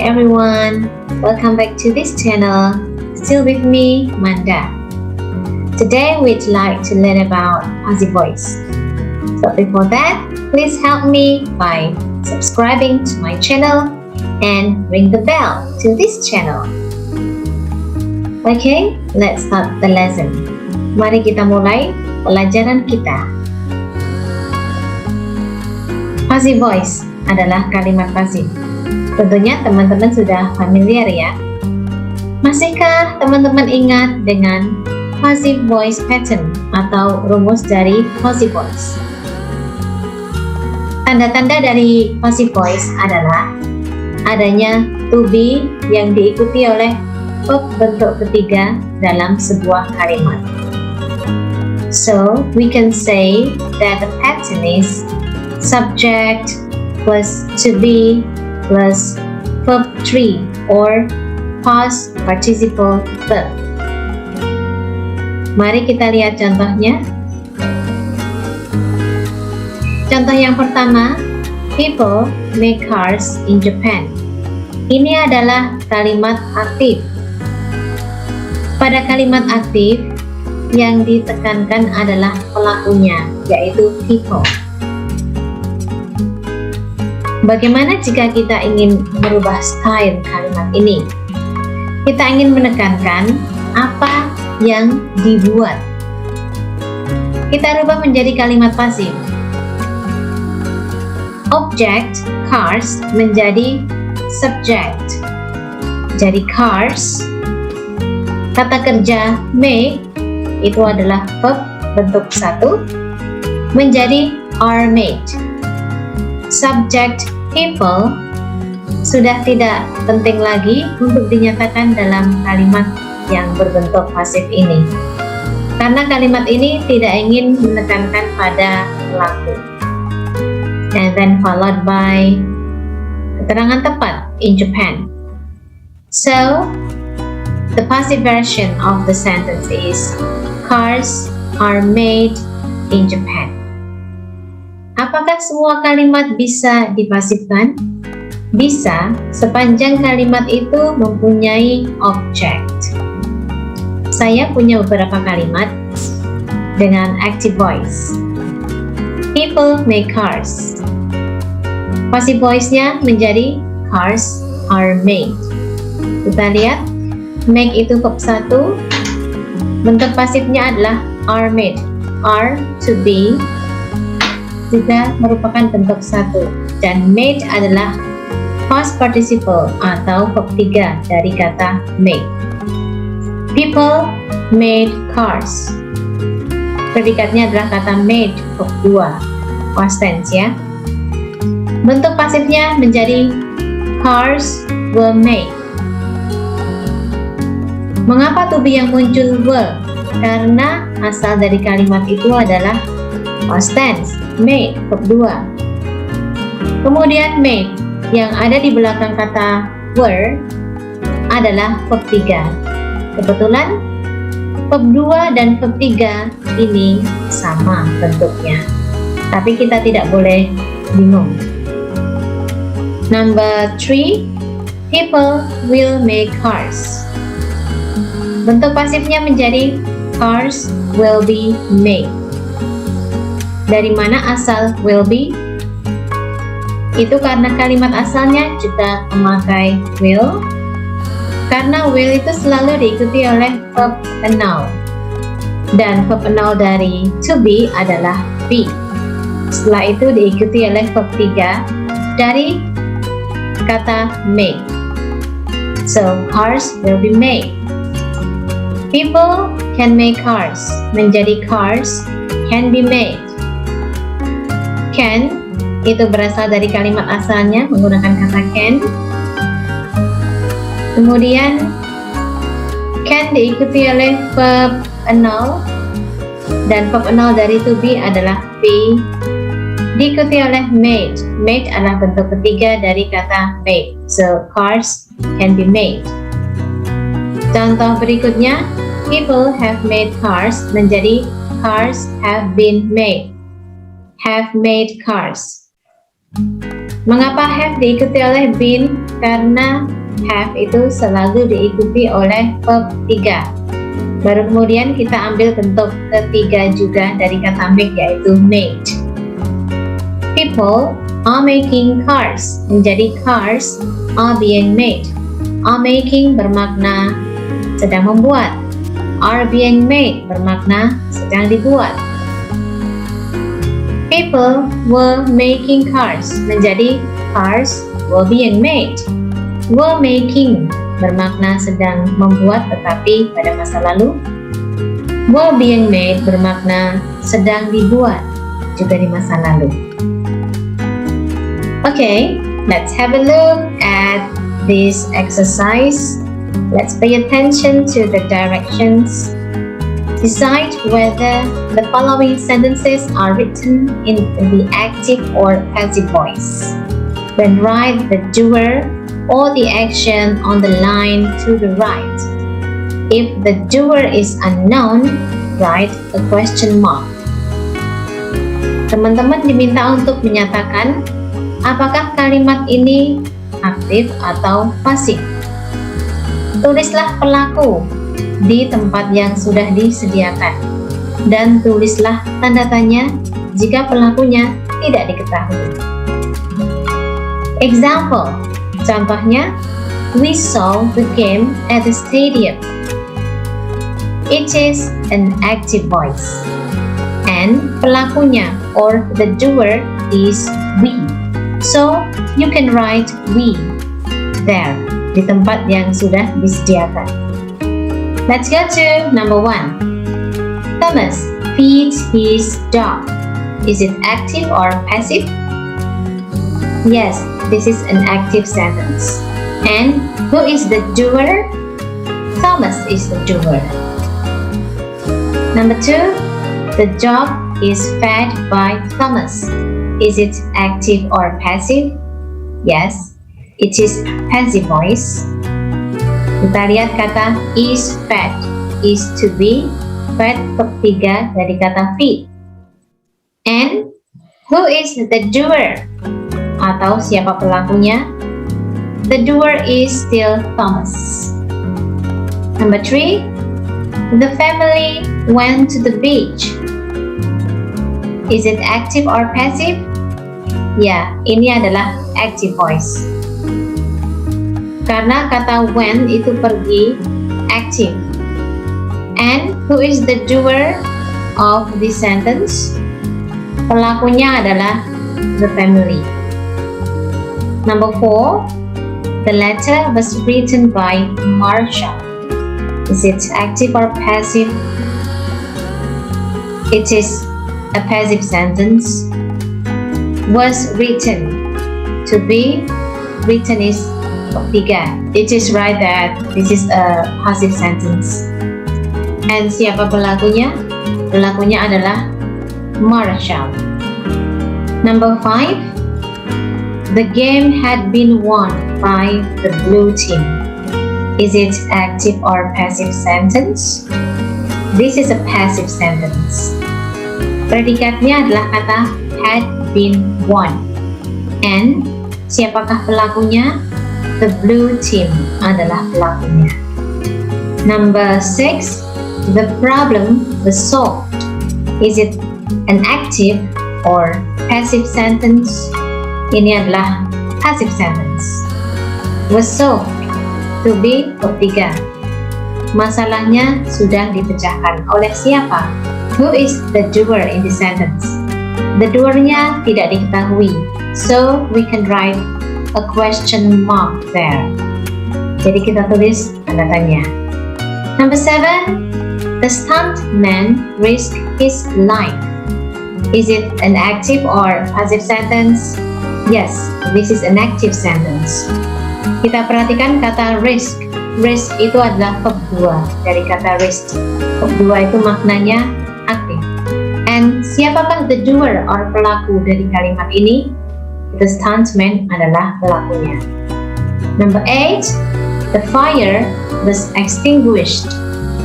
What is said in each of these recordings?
everyone, welcome back to this channel. Still with me, Manda. Today we'd like to learn about Aussie voice. But before that, please help me by subscribing to my channel and ring the bell to this channel. Okay, let's start the lesson. Mari kita mulai pelajaran kita. Passive voice adalah kalimat pasif. Tentunya teman-teman sudah familiar ya. Masihkah teman-teman ingat dengan passive voice pattern atau rumus dari passive voice? Tanda-tanda dari passive voice adalah adanya to be yang diikuti oleh verb bentuk ketiga dalam sebuah kalimat. So, we can say that the pattern is subject plus to be plus verb 3 or past participle verb. Mari kita lihat contohnya. Contoh yang pertama, people make cars in Japan. Ini adalah kalimat aktif. Pada kalimat aktif, yang ditekankan adalah pelakunya, yaitu people. Bagaimana jika kita ingin merubah style kalimat ini? Kita ingin menekankan apa yang dibuat. Kita rubah menjadi kalimat pasif. Object cars menjadi subject. Jadi cars, kata kerja make itu adalah verb bentuk satu menjadi are made. Subject people sudah tidak penting lagi untuk dinyatakan dalam kalimat yang berbentuk pasif ini, karena kalimat ini tidak ingin menekankan pada pelaku. And then followed by keterangan tepat in Japan. So, the passive version of the sentence is cars are made in Japan. Apakah semua kalimat bisa dipasifkan? Bisa, sepanjang kalimat itu mempunyai object. Saya punya beberapa kalimat dengan active voice. People make cars. Passive voice-nya menjadi cars are made. Kita lihat, make itu verb 1. Bentuk pasifnya adalah are made. Are to be juga merupakan bentuk 1, dan made adalah past participle atau verb 3 dari kata make. People made cars. Predikatnya adalah kata made, verb 2, past tense ya. Bentuk pasifnya menjadi cars were made. Mengapa to be yang muncul were? Karena asal dari kalimat itu adalah past tense, made, verb 2. Kemudian made yang ada di belakang kata were adalah verb 3. Kebetulan verb 2 dan verb 3 ini sama bentuknya, tapi kita tidak boleh bingung. Number 3, people will make cars. Bentuk pasifnya menjadi cars will be made. Dari mana asal will be? Itu karena kalimat asalnya juga memakai will. Karena will itu selalu diikuti oleh verb noun. Dan verb noun dari to be adalah be. Setelah itu diikuti oleh verb 3 dari kata make. So, cars will be made. People can make cars menjadi cars can be made. Can itu berasal dari kalimat asalnya menggunakan kata can. Kemudian can diikuti oleh verb noun, dan verb noun dari to be adalah be, diikuti oleh made. Made adalah bentuk ketiga dari kata made. So, cars can be made. Contoh berikutnya, people have made cars menjadi cars have been made. Have made cars. Mengapa have diikuti oleh been? Karena have itu selalu diikuti oleh verb 3. Baru kemudian kita ambil bentuk ketiga juga dari kata make, yaitu made. People are making cars. Menjadi cars are being made. Are making bermakna sedang membuat. Are being made bermakna sedang dibuat. People were making cars. Menjadi cars were being made. Were making bermakna sedang membuat tetapi pada masa lalu. Were being made bermakna sedang dibuat juga di masa lalu. Okay, let's have a look at this exercise. Let's pay attention to the directions. Decide whether the following sentences are written in the active or passive voice. Then write the doer or the action on the line to the right. If the doer is unknown, write a question mark. Teman-teman diminta untuk menyatakan apakah kalimat ini aktif atau pasif. Tulislah pelaku di tempat yang sudah disediakan dan tulislah tanda tanya jika pelakunya tidak diketahui. Example, contohnya, we saw the game at the stadium. It is an active voice and pelakunya or the doer is we. So you can write we there di tempat yang sudah disediakan. Let's go to number 1. Thomas feeds his dog. Is it active or passive? Yes, this is an active sentence. And who is the doer? Thomas is the doer. Number 2. The dog is fed by Thomas. Is it active or passive? Yes, it is passive voice. Kita lihat kata is fed. Is to be, fed verb 3 dari kata feed. And who is the doer? Atau siapa pelakunya? The doer is still Thomas. Number 3. The family went to the beach. Is it active or passive? Ya, ini adalah active voice. Karena kata went itu pergi, active. And who is the doer of this sentence? Pelakunya adalah the family. Number 4. The letter was written by Marshall. Is it active or passive? It is a passive sentence. Was written. To be written is 3. It is right that this is a passive sentence. And siapa pelakunya? Pelakunya adalah Marshall. Number 5. The game had been won by the blue team. Is it active or passive sentence? This is a passive sentence. Predikatnya adalah kata had been won. And siapakah pelakunya? The blue team adalah pelakunya. Number 6. The problem was solved. Is it an active or passive sentence? Ini adalah passive sentence. Was solved. To be verb 3. Masalahnya sudah dipecahkan. Oleh siapa? Who is the doer in this sentence? The doer-nya tidak diketahui. So we can write a question mark there. Jadi kita tulis tanda tanya. Number 7. The stuntman risked his life. Is it an active or passive sentence? Yes, this is an active sentence. Kita perhatikan kata risk. Risk itu adalah verb 2 dari kata risk. Verb 2 itu maknanya aktif. And siapakah the doer or pelaku dari kalimat ini? The stuntman adalah pelakunya. Number 8. The fire was extinguished.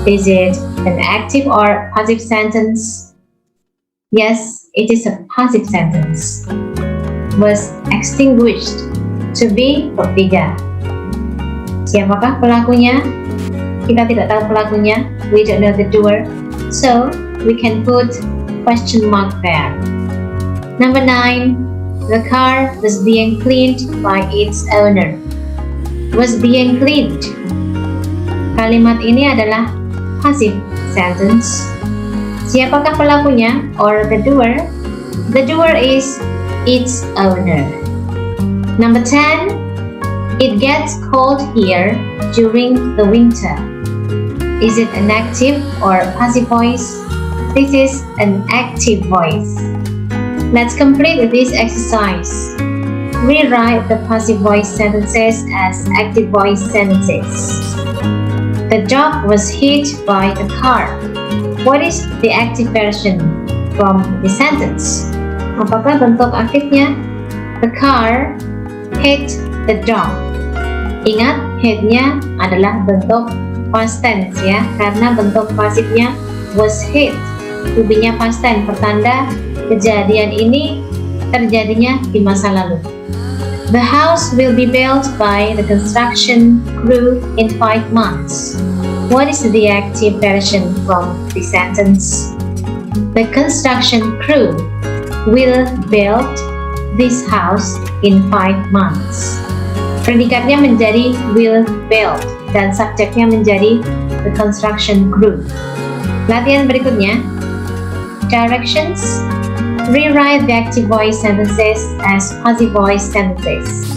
Is it an active or passive sentence? Yes, it is a passive sentence. was extinguished. To be verb 3. Siapakah pelakunya? Kita tidak tahu pelakunya. We don't know the doer. So, we can put question mark there. Number 9. The car was being cleaned by its owner. Was being cleaned. Kalimat ini adalah passive sentence. Siapakah pelakunya or the doer? The doer is its owner. Number 10. It gets cold here during the winter. Is it an active or passive voice? This is an active voice. Let's complete this exercise. Rewrite the passive voice sentences as active voice sentences. The dog was hit by a car. What is the active version from the sentence? Apakah bentuk aktifnya? The car hit the dog. Ingat, hit-nya adalah bentuk past tense ya, karena bentuk pasifnya was hit. To be-nya past tense, pertanda kejadian ini terjadinya di masa lalu. The house will be built by the construction crew in 5 months. What is the active version from the sentence? The construction crew will build this house in 5 months. Predikatnya menjadi will build dan subjeknya menjadi the construction crew. Latihan berikutnya. Directions. Rewrite the active voice sentences as passive voice sentences.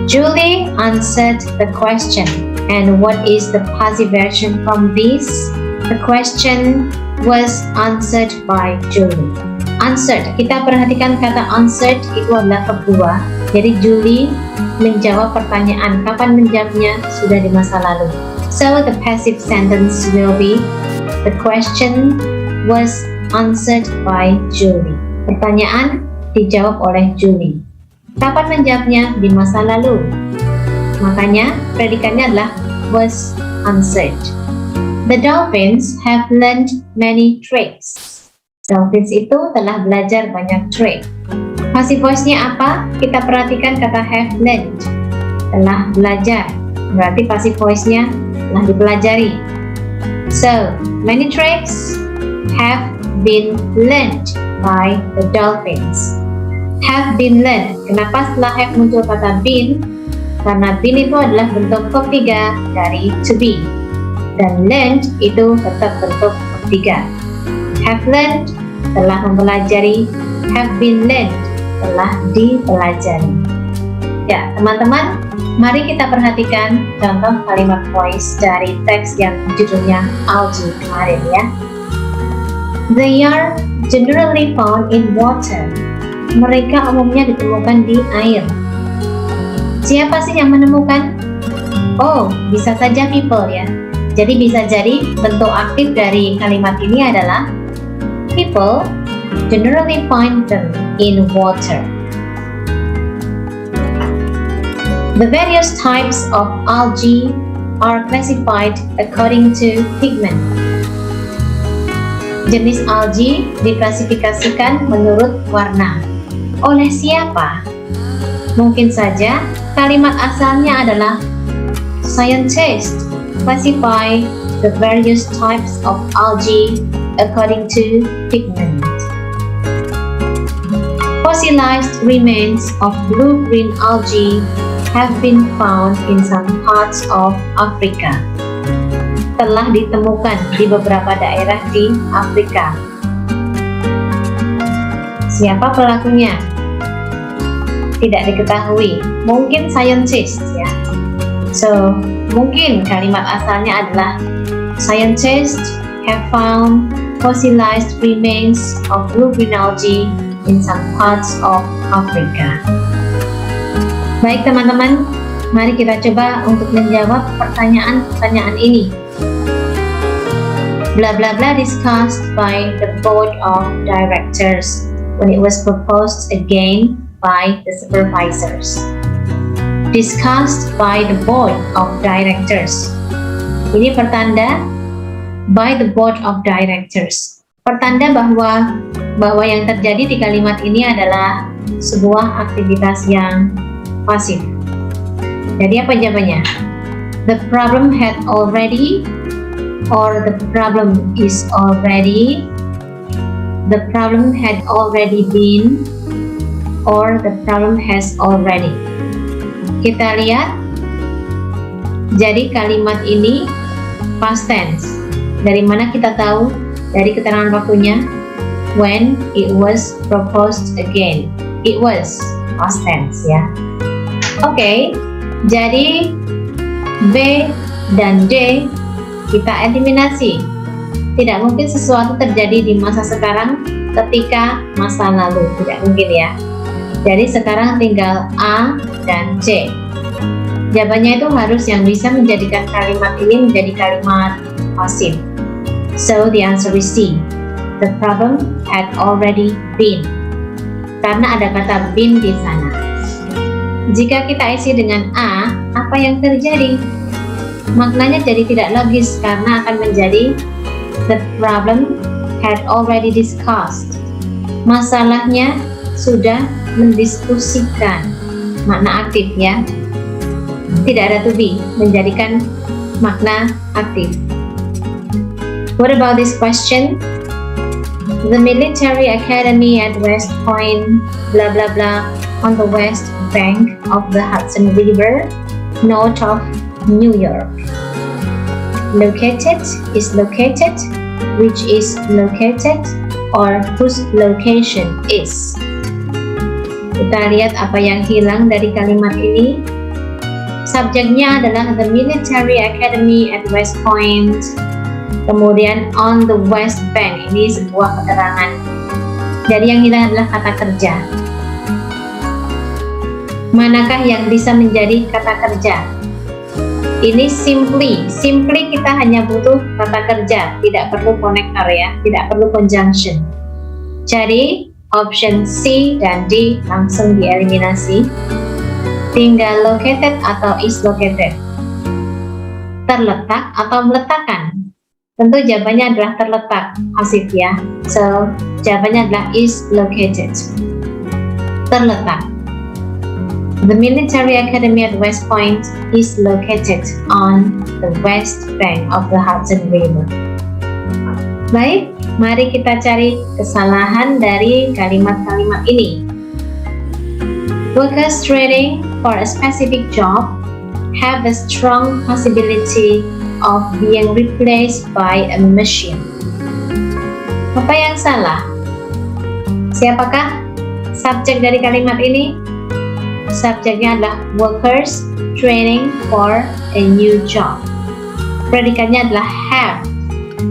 Julie answered the question. And what is the passive version from this? The question was answered by Julie. Answered. Kita perhatikan kata answered itu adalah verb 2. Jadi Julie menjawab pertanyaan. Kapan menjawabnya? Sudah di masa lalu. So the passive sentence will be the question was answered by Julie. Pertanyaan dijawab oleh Julie. Kapan menjawabnya? Di masa lalu. Makanya predikannya adalah was answered. The dolphins have learned many tricks. Dolphins itu telah belajar banyak trik. Passive voice-nya apa? Kita perhatikan kata have learned. Telah belajar. Berarti passive voice-nya telah dipelajari. So, many tricks have been learned by the dolphins. Have been learned. Kenapa setelah have muncul kata been? Karena been itu adalah bentuk verb 3 dari to be. Dan learned itu tetap bentuk verb 3. Have learned, telah mempelajari. Have been learned, telah dipelajari. Ya, teman-teman, mari kita perhatikan contoh kalimat voice dari teks yang judulnya algae kemarin ya. They are generally found in water. Mereka umumnya ditemukan di air. Siapa sih yang menemukan? Oh, bisa saja people ya. Jadi bisa jadi bentuk aktif dari kalimat ini adalah people generally find them in water. The various types of algae are classified according to pigment. Jenis algae diklasifikasikan menurut warna. Oleh siapa? Mungkin saja kalimat asalnya adalah scientists classify the various types of algae according to pigment. Fossilized remains of blue-green algae have been found in some parts of Africa. Telah ditemukan di beberapa daerah di Afrika. Siapa pelakunya? Tidak diketahui. Mungkin scientist ya. So, mungkin kalimat asalnya adalah scientists have found fossilized remains of blue-green algae in some parts of Africa. Baik teman-teman, mari kita coba untuk menjawab pertanyaan-pertanyaan ini. Blah blah blah discussed by the board of directors when it was proposed again by the supervisors. Discussed by the board of directors. Ini pertanda by the board of directors. Pertanda bahwa yang terjadi di kalimat ini adalah sebuah aktivitas yang pasif. Jadi apa jawabannya? The problem had already, or the problem is already, the problem had already been, or the problem has already. Kita lihat, jadi kalimat ini past tense. Dari mana kita tahu? Dari keterangan waktunya. When it was proposed again. It was past tense ya. Oke, jadi B dan D kita eliminasi. Tidak mungkin sesuatu terjadi di masa sekarang ketika masa lalu. Tidak mungkin ya. Jadi sekarang tinggal A dan C. Jawabannya itu harus yang bisa menjadikan kalimat ini menjadi kalimat pasif. So the answer is C. The problem had already been. Karena ada kata been di sana. Jika kita isi dengan A, apa yang terjadi? Maknanya jadi tidak logis karena akan menjadi the problem had already discussed. Masalahnya sudah mendiskusikan. Makna aktif ya. Tidak ada to be, menjadikan makna aktif. What about this question? The military academy at West Point, blah blah blah, on the west bank of the Hudson River, north of New York. Located is located, which is located, or whose location is. Kita lihat apa yang hilang dari kalimat ini. Subjeknya adalah the military academy at West Point. Kemudian on the west bank, ini sebuah keterangan. Jadi yang hilang adalah kata kerja. Manakah yang bisa menjadi kata kerja? Ini simply kita hanya butuh kata kerja, tidak perlu connector ya, tidak perlu conjunction. Jadi option C dan D langsung dieliminasi. Tinggal located atau is located. Terletak atau meletakkan. Tentu jawabannya adalah terletak, pasif ya. So, jawabannya adalah is located. Terletak. The military academy at West Point is located on the west bank of the Hudson River. Baik, mari kita cari kesalahan dari kalimat-kalimat ini. Workers training for a specific job have a strong possibility of being replaced by a machine. Apa yang salah? Siapakah subjek dari kalimat ini? Subjeknya adalah workers training for a new job. Predikatnya adalah have.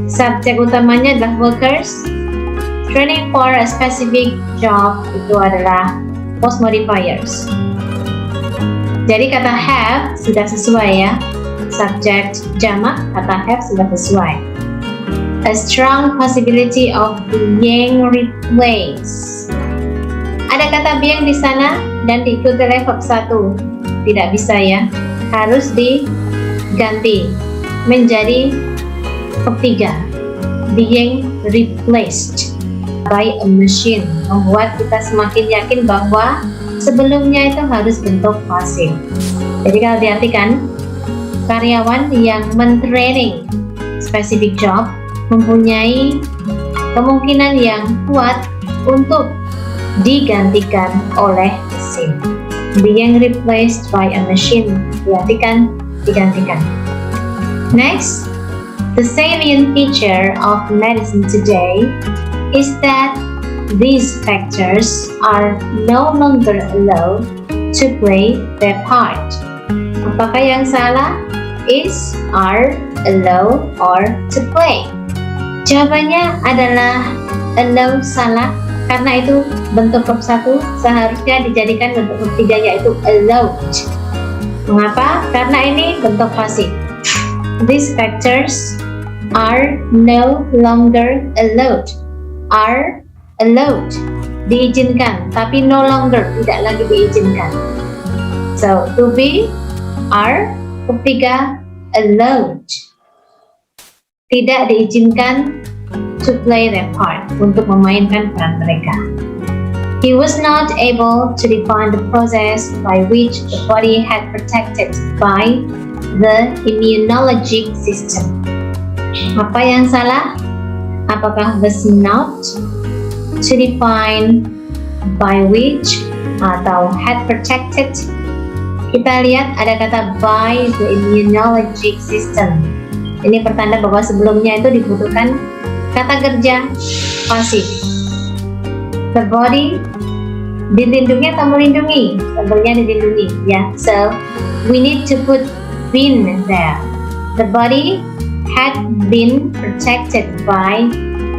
Subjek utamanya adalah workers training for a specific job, itu adalah post modifiers. Jadi kata have sudah sesuai ya. Subject jamak, kata have sudah sesuai. A strong possibility of being replaced. Ada kata being di sana dan diikuti oleh verb 1. Tidak bisa ya. Harus diganti menjadi verb 3. Being replaced by a machine. Membuat kita semakin yakin bahwa sebelumnya itu harus bentuk pasif. Jadi kalau diartikan, karyawan yang mentraining specific job mempunyai kemungkinan yang kuat untuk digantikan oleh mesin. Being replaced by a machine, digantikan. Next, the salient feature of medicine today is that these factors are no longer allowed to play their part. Apakah yang salah? Is, are, allow, or to play? Jawabannya adalah allow salah, karena itu bentuk verb 1 seharusnya dijadikan bentuk verb 3 yaitu allowed. Mengapa? Karena ini bentuk pasif. These factors are no longer allowed. Are allowed, diizinkan, tapi no longer, tidak lagi diizinkan. So, to be, are, ketiga, allowed, tidak diizinkan to play their part, untuk memainkan peran mereka. He was not able to define the process by which the body had protected by the immunologic system. Apa yang salah? Apakah was not to define by which atau had protected? Kita lihat ada kata by the immunologic system. Ini pertanda bahwa sebelumnya itu dibutuhkan kata kerja pasif. The body dilindungi atau melindungi? Tentunya dilindungi, ya. So we need to put been there. The body had been protected by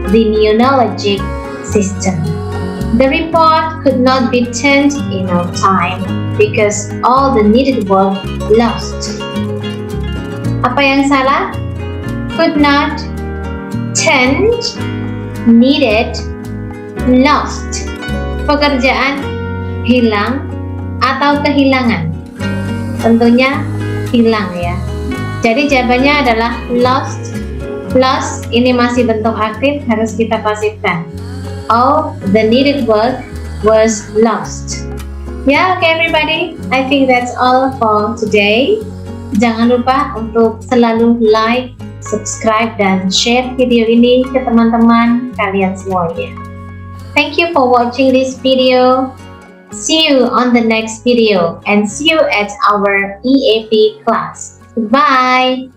the immunologic system. The report could not be turned in on time because all the needed work lost. Apa yang salah? Could not, turned, needed, lost. Pekerjaan hilang atau kehilangan? Tentunya hilang, ya. Jadi jawabannya adalah lost. Lost ini masih bentuk aktif, harus kita pasifkan. All the needed work was lost. Yeah, okay everybody, I think that's all for today. Jangan lupa untuk selalu like, subscribe, dan share video ini ke teman-teman kalian semuanya. Thank you for watching this video. See you on the next video and see you at our EAP class. Goodbye!